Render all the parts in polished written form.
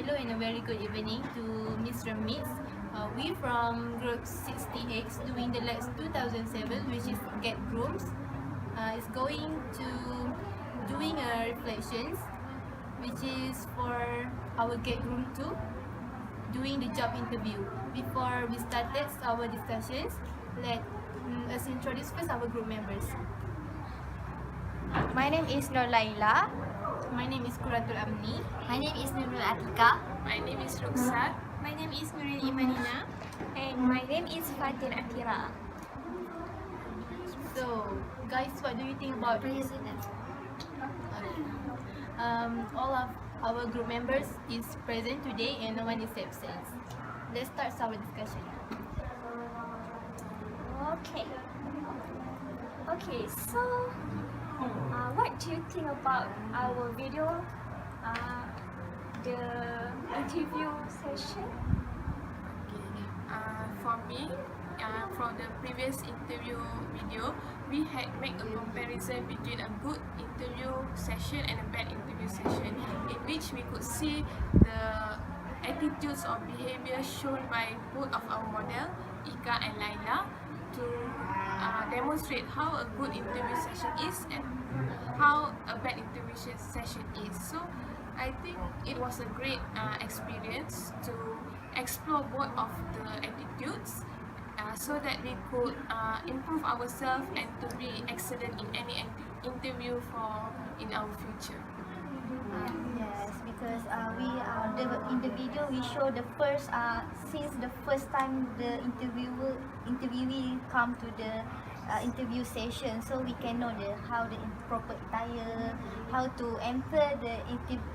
Hello and a very good evening to Mr. Mix. We from Group 68 doing the LAX2007, which is Get Rooms, is going to doing a reflections, which is for our Get Room 2, doing the job interview. Before we started our discussions, let us introduce first our group members. My name is Nur Laila. My name is Kuratul Amni. My name is Nurul Atika. My name is Ruksat. My name is Nurul Imanina. And my name is Fatin Akira. So, guys, what do you think about President. all of our group members is present today and no one is absent. Let's start our discussion. Okay, so what do you think about our video, the interview session? For me, from the previous interview video, we had made a comparison between a good interview session and a bad interview session, in which we could see the attitudes or behavior shown by both of our model, Ika and Laila, to demonstrate how a good interview session is and how a bad interview session is. So I think it was a great experience to explore both of the attitudes so that we could improve ourselves and to be excellent in any interview in our future. Yes, because in the video we show the first since the first time the interviewee come to the interview session, so we can know how the proper attire, how to enter the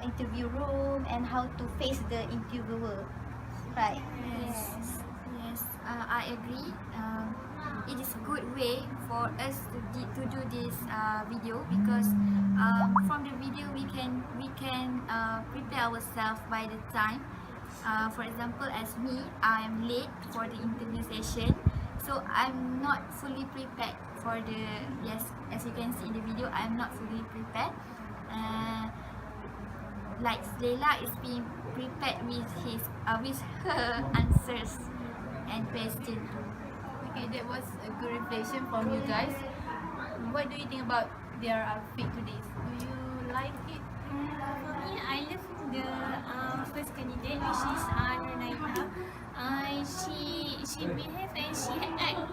interview room, and how to face the interviewer. Right? Yes, I agree. It is a good way for us to do this video because from the video we can prepare ourselves by the time. For example, as me, I am late for the interview session, so I'm not fully prepared for the as you can see in the video, I am not fully prepared. Like Leila is being prepared with her answers and questions. Okay, that was a good reflection from you guys. What do you think about their outfit today? Do you like it? For me, I love the first candidate, which is Nurnaila. She behaved and she act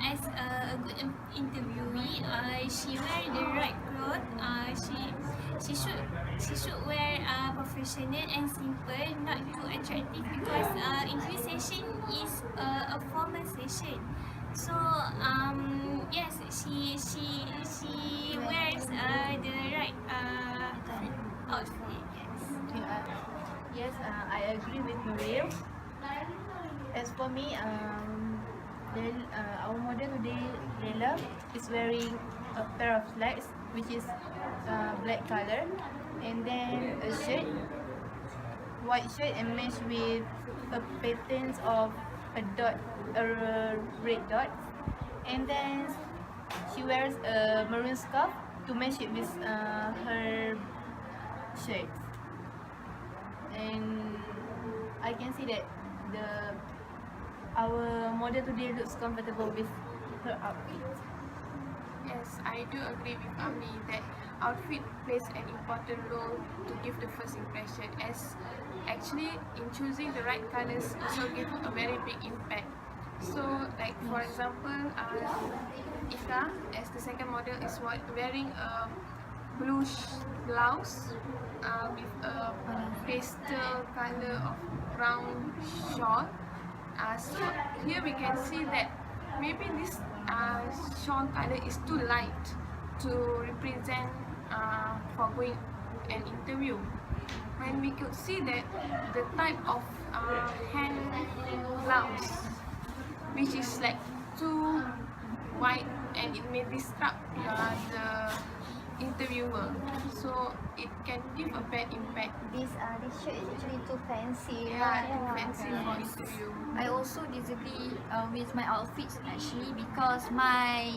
as a good interviewee. She wear the right clothes. She should wear professional and simple, not too attractive, because interview session is a formal session. So yes, she wears the right outfit. Yes, I agree with Nuril. As for me, our model today, Leila, is wearing a pair of slacks, which is black color, and then a shirt, white shirt, and matched with a pattern of a red dot, and then she wears a maroon scarf to match it with her shirt. And I can see that our model today looks comfortable with her outfit. Yes, I do agree with Amni that outfit plays an important role to give the first impression, as actually in choosing the right colors also give a very big impact. So like for example, Ika as the second model is wearing a blue blouse with a pastel color of brown shawl. So here we can see that maybe this shawl color is too light to represent for going an interview, and we could see that the type of hand blouse, which is like too white, and it may disrupt the interviewer, so it can give a bad impact. This shirt is actually too fancy. Yeah, too fancy for interview. I also disagree with my outfits actually, because my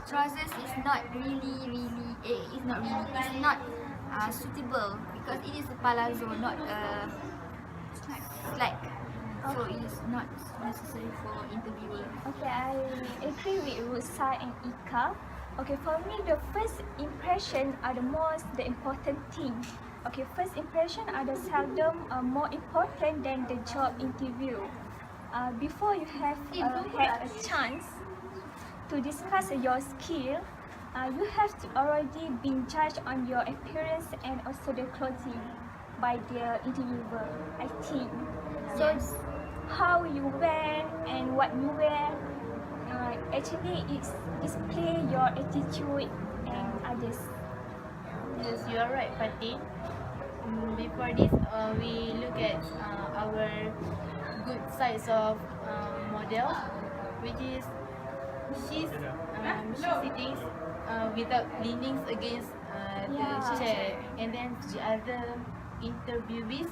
trousers is not really it's not suitable because it is a palazzo, not a slack. So it is not necessary for interviewer. Okay, I agree with Rusa and Ika. Okay, for me, the first impression are the important thing. Okay, first impression are the seldom more important than the job interview. Before you have had a chance to discuss your skill, you have to already been judged on your appearance and also the clothing by the interviewer, I think. So how you wear and what you wear actually it's display your attitude and others. Yes, you are right, Fatih. Before this, we look at our good sides of model, which is she's sitting without leaning against the Yeah. chair, and then the other interviewees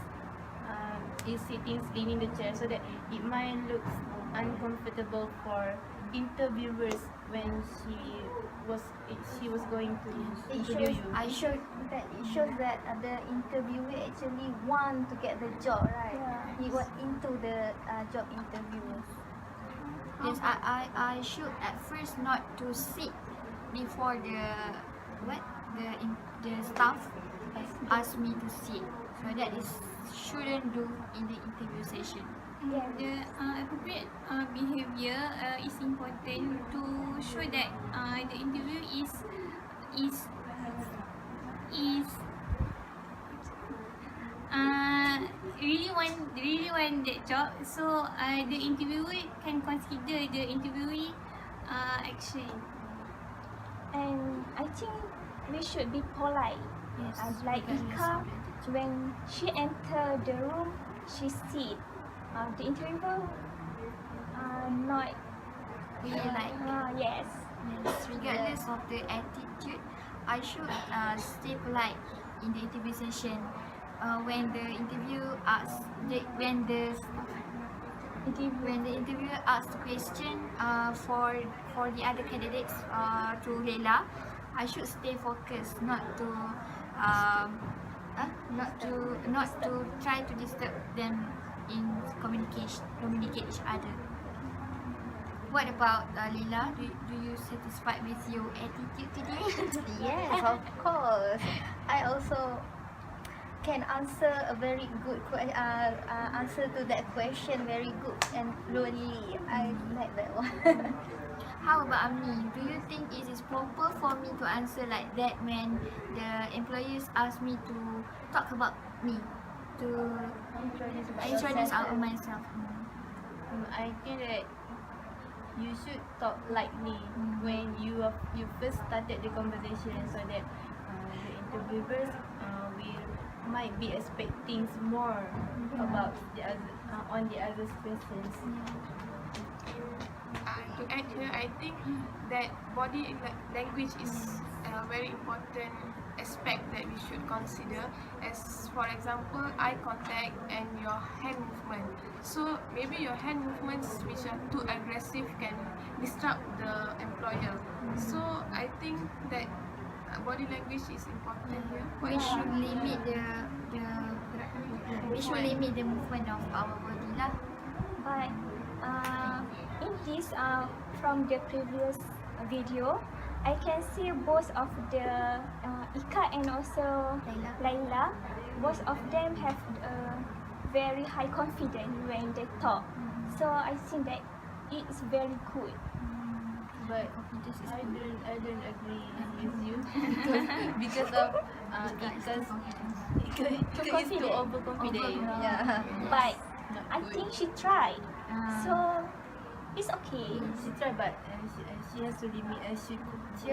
is sitting leaning the chair, so that it might look uncomfortable for interviewers when she was going to interview you. It shows that the interviewer actually want to get the job, right? Yeah. He went into the job interview. Yes, I should at first not to sit before the staff ask me to sit. So that is shouldn't do in the interview session. Yeah. The appropriate behavior is important to show that the interview is really want that job. So the interviewer can consider the interviewee action. And I think we should be polite. Yes, Like because it's Ika, so when she enter the room, she sit. The interviewer not really like. yes. Yes, regardless of the attitude, I should stay polite in the interview session. When the interviewer asks, when the interviewer asks question for the other candidates to Leila, I should stay focused, not to try to disturb them in communicate each other. What about Leila? Do you satisfied with your attitude today? Yes, of course. I also can answer a very good answer to that question very good and fluently. I like that one. How about me? Do you think it is proper for me to answer like that when the employers ask me to talk about me, to introduce about myself? I think that you should talk lightly when you first started the conversation, so that the interviewers might be expecting more about the other on the other's questions. To add here, I think that body language is a very important aspect that we should consider, as for example eye contact and your hand movement. So maybe your hand movements which are too aggressive can disrupt the employer. So I think that body language is important here. We should limit the movement of our body lah. But in this from the previous video, I can see both of the Ika and also Laila. Both of them have very high confidence when they talk. So I think that it is very good. But I don't agree with you because of Ika is too overconfident. Yeah. But I think she tried. So it's okay. She tried, but she has to limit. She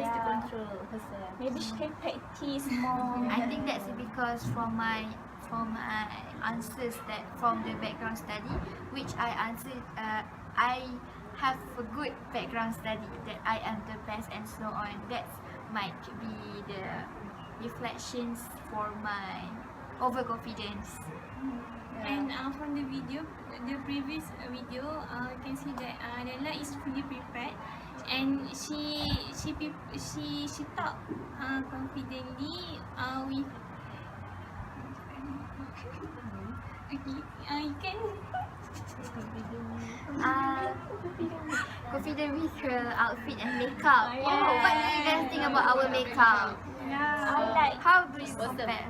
has to control herself. Maybe she can practice more. I think that's because from my answers that from the background study, which I answered, I have a good background study that I am the best and so on. That might be the reflections for my overconfidence. And from the previous video, you can see that Leila is fully prepared, and she talk confidently You can. Confident with her outfit and makeup. Yeah. Oh, what do you guys think about our makeup? Yeah. How do you compare?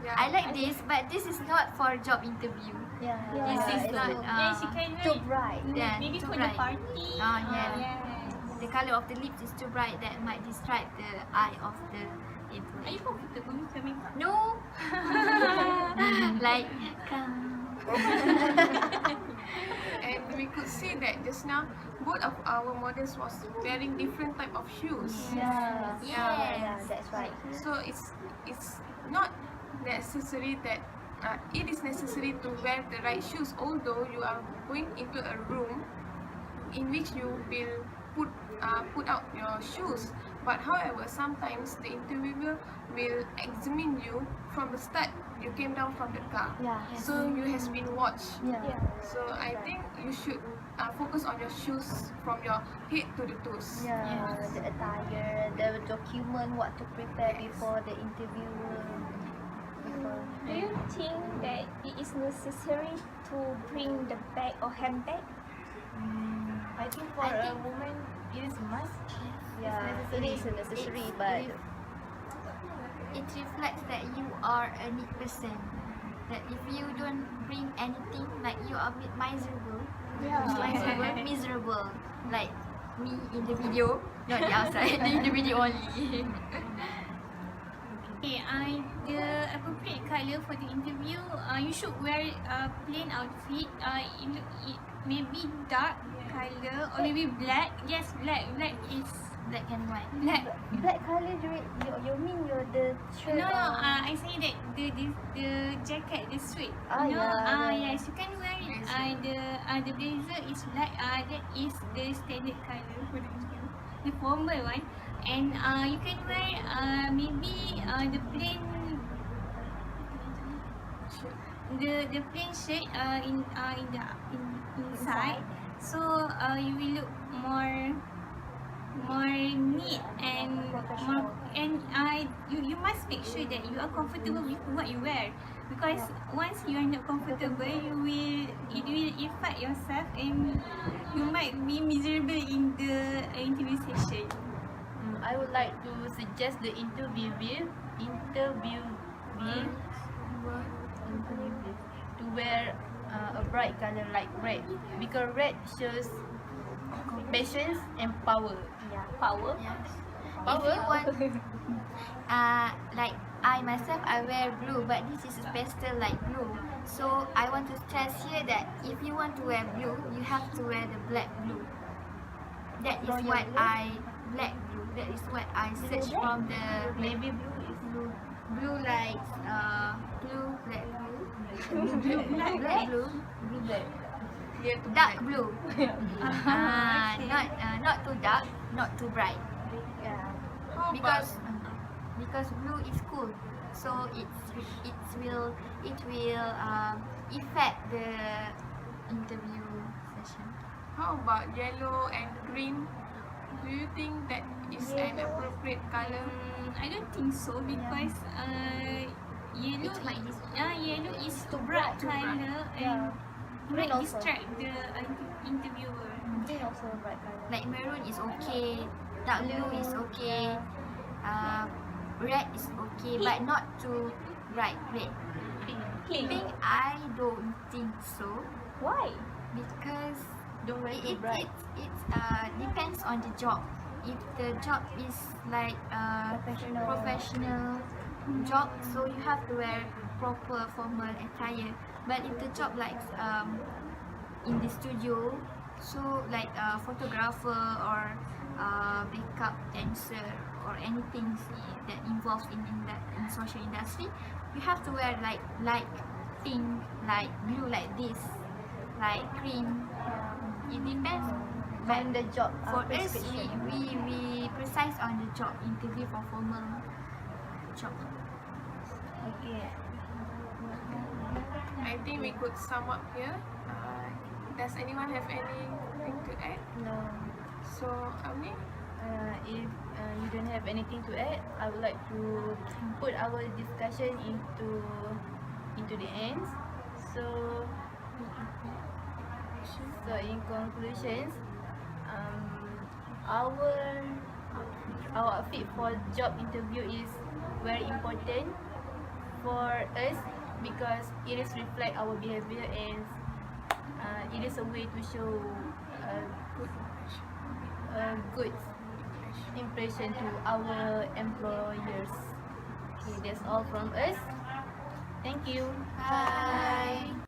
Yeah. I like this, but this is not for job interview. Yeah. This is it's not. too- Yeah, she can wear too it. bright. Yeah, Maybe too for bright. the party. Yeah. Yes. The color of the lips is too bright that might distract the eye of the Are you employee. comfortable with your makeup? No. Like. And we could see that just now both of our models was wearing different type of shoes. Yeah. Yes. That's right. So it's not necessary that it is necessary to wear the right shoes, although you are going into a room in which you will put out your shoes. But however, sometimes the interviewer will examine you from the start. You came down from the car, Yeah. so you has been watched. Yeah. So I think you should focus on your shoes from your head to the toes. Yeah, the attire, the document, what to prepare before the interview. Do you think that it is necessary to bring the bag or handbag? I think for a woman, it is must. Yeah, it is necessary, but It reflects that you are a neat person. That if you don't bring anything, like you are a bit miserable. Miserable. Like me in the video, not the outside, in the video only. Okay, the appropriate color for the interview, you should wear a plain outfit. Maybe dark color or maybe black. Yes, black. Black is Black and white. black. black color during you mean the shirt? No, I say that the jacket, the suit. Ah, yeah. Yes, you can wear it. The blazer is like that is the standard color for the interview, the formal one. And you can wear maybe the plain the plain shirt inside. So you will look more neat and more, and you must make sure that you are comfortable with what you wear, because once you are not comfortable, it will affect yourself and you might be miserable in the interview session. I would like to suggest the interviewer to wear a bright color like red, because red shows patience and power. Yeah, power. Yes. Power. If you want, like I myself, I wear blue, but this is a pastel like blue. So I want to stress here that if you want to wear blue, you have to wear the black blue. That is Royal what blue? black blue. That is what I searched from the Navy blue is blue. blue like black blue, black blue, Blue black. Near to dark black. blue. Not too dark, not too bright. Yeah. How Because blue is cool, so it will affect the interview session. How about yellow and green? Do you think that is an appropriate color? I don't think so, because yellow It might yellow is too bright color and Green might also. distract the interviewer. Green also bright color. Like maroon is okay, dark blue is okay, red is okay, but not too bright red. Pink, I don't think so, Why? because Don't wear too it bright. depends on the job. If the job is like professional job, so you have to wear proper formal attire. But if the job like in the studio, so like photographer or makeup dancer or anything that involves in social industry, you have to wear like light pink, like blue, like this, like cream. It depends. But On the job for us, prescription. we precise on the job interview for formal job. Okay. I think we could sum up here. Does anyone have anything to add? No. So, Amni? If you don't have anything to add, I would like to put our discussion into into the ends. So in conclusions, our outfit for job interview is very important for us because it is reflect our behavior and it is a way to show a good impression to our employers. Okay, that's all from us. Thank you. Bye.